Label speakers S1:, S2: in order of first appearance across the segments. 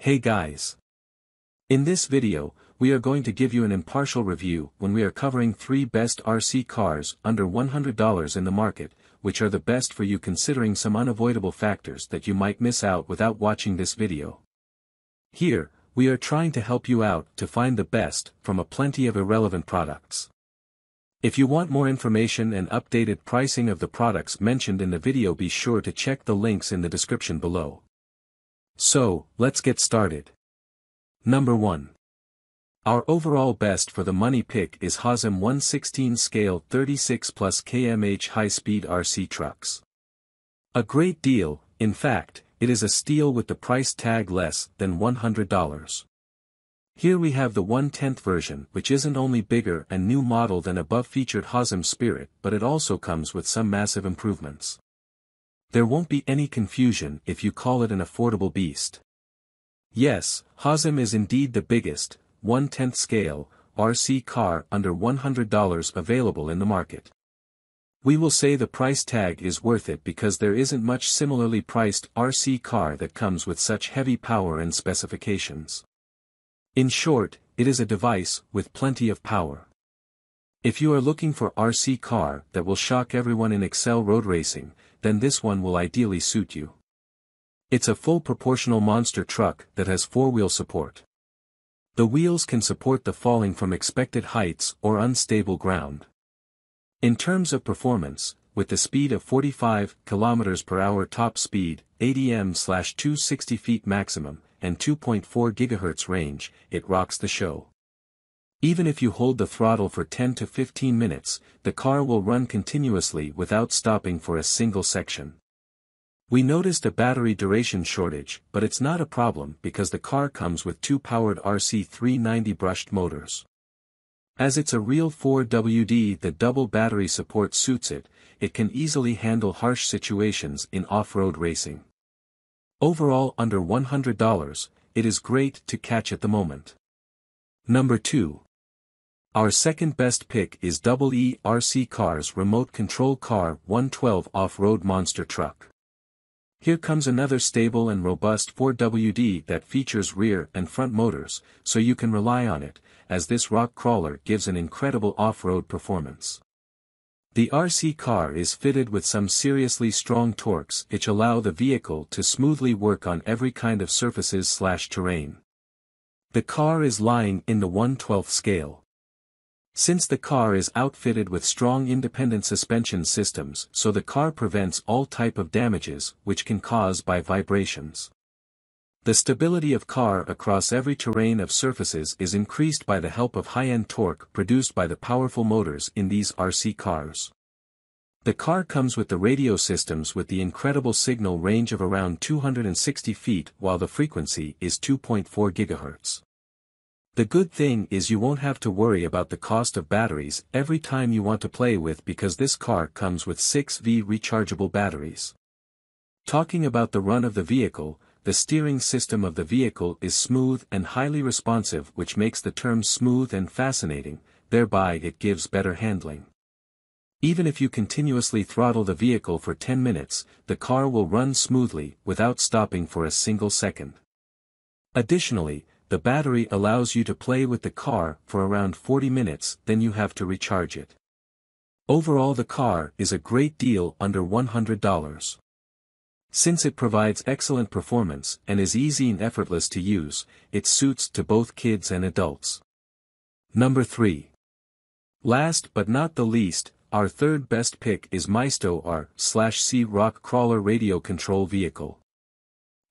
S1: Hey guys! In this video, we are going to give you an impartial review when we are covering 3 best RC cars under $100 in the market, which are the best for you considering some unavoidable factors that you might miss out without watching this video. Here, we are trying to help you out to find the best from a plenty of irrelevant products. If you want more information and updated pricing of the products mentioned in the video, be sure to check the links in the description below. So, let's get started. Number 1. Our overall best for the money pick is Hosim 1/16 scale 36 plus kmh high-speed RC trucks. A great deal, in fact, it is a steal with the price tag less than $100. Here we have the 1/10 version, which isn't only bigger and new model than above featured Hosim Spirit, but it also comes with some massive improvements. There won't be any confusion if you call it an affordable beast. Yes, Hosim is indeed the biggest, 1/10 scale, RC car under $100 available in the market. We will say the price tag is worth it because there isn't much similarly priced RC car that comes with such heavy power and specifications. In short, it is a device with plenty of power. If you are looking for RC car that will shock everyone in Excel road racing, then this one will ideally suit you. It's a full proportional monster truck that has 4-wheel support. The wheels can support the falling from expected heights or unstable ground. In terms of performance, with the speed of 45 km/h top speed, 80 m/260 feet maximum, and 2.4 GHz range, it rocks the show. Even if you hold the throttle for 10 to 15 minutes, the car will run continuously without stopping for a single section. We noticed a battery duration shortage, but it's not a problem because the car comes with 2 powered RC390 brushed motors. As it's a real 4WD, the double battery support suits it. It can easily handle harsh situations in off-road racing. Overall, under $100, it is great to catch at the moment. Number 2. Our second best pick is TheRC Cars Remote Control Car 112 Off-Road Monster Truck. Here comes another stable and robust 4WD that features rear and front motors, so you can rely on it, as this rock crawler gives an incredible off-road performance. The RC car is fitted with some seriously strong torques which allow the vehicle to smoothly work on every kind of surfaces/terrain. The car is lying in the 1/12 scale. Since the car is outfitted with strong independent suspension systems, so the car prevents all type of damages which can cause by vibrations. The stability of car across every terrain of surfaces is increased by the help of high-end torque produced by the powerful motors in these RC cars. The car comes with the radio systems with the incredible signal range of around 260 feet while the frequency is 2.4 GHz. The good thing is you won't have to worry about the cost of batteries every time you want to play with because this car comes with 6V rechargeable batteries. Talking about the run of the vehicle, the steering system of the vehicle is smooth and highly responsive, which makes the term smooth and fascinating, thereby it gives better handling. Even if you continuously throttle the vehicle for 10 minutes, the car will run smoothly without stopping for a single second. Additionally, the battery allows you to play with the car for around 40 minutes, then you have to recharge it. Overall, the car is a great deal under $100. Since it provides excellent performance and is easy and effortless to use, it suits to both kids and adults. Number 3. Last but not the least, our third best pick is Maisto R/C Rock Crawler Radio Control Vehicle.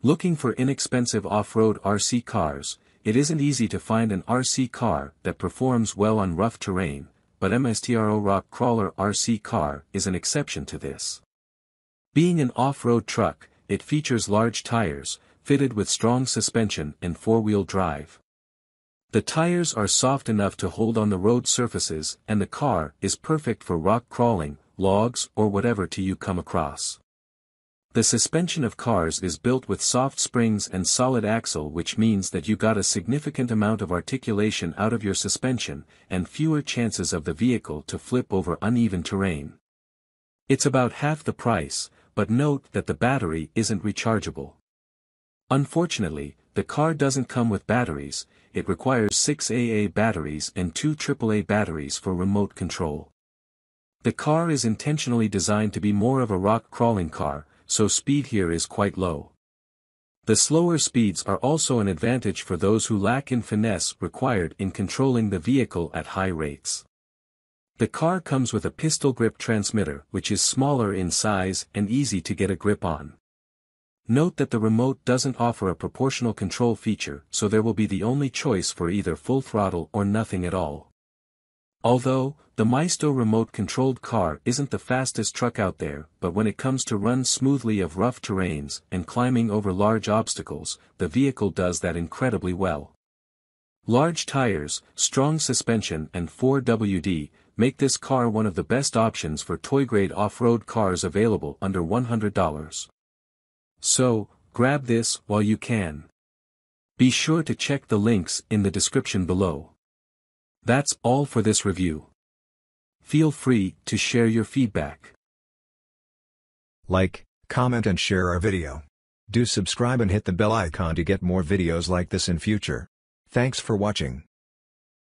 S1: Looking for inexpensive off-road RC cars, it isn't easy to find an RC car that performs well on rough terrain, but Maestro Rock Crawler RC car is an exception to this. Being an off-road truck, it features large tires, fitted with strong suspension and 4-wheel drive. The tires are soft enough to hold on the road surfaces, and the car is perfect for rock crawling, logs, or whatever you come across. The suspension of cars is built with soft springs and solid axle, which means that you got a significant amount of articulation out of your suspension, and fewer chances of the vehicle to flip over uneven terrain. It's about half the price, but note that the battery isn't rechargeable. Unfortunately, The car doesn't come with batteries, it requires 6 AA batteries and 2 AAA batteries for remote control. The car is intentionally designed to be more of a rock-crawling car, so speed here is quite low. The slower speeds are also an advantage for those who lack in finesse required in controlling the vehicle at high rates. The car comes with a pistol grip transmitter which is smaller in size and easy to get a grip on. Note that the remote doesn't offer a proportional control feature, so there will be the only choice for either full throttle or nothing at all. Although, the Maisto remote-controlled car isn't the fastest truck out there, but when it comes to run smoothly of rough terrains and climbing over large obstacles, the vehicle does that incredibly well. Large tires, strong suspension and 4WD, make this car one of the best options for toy-grade off-road cars available under $100. So, grab this while you can. Be sure to check the links in the description below. That's all for this review. Feel free to share your feedback.
S2: Like, comment and share our video. Do subscribe and hit the bell icon to get more videos like this in future. Thanks for watching.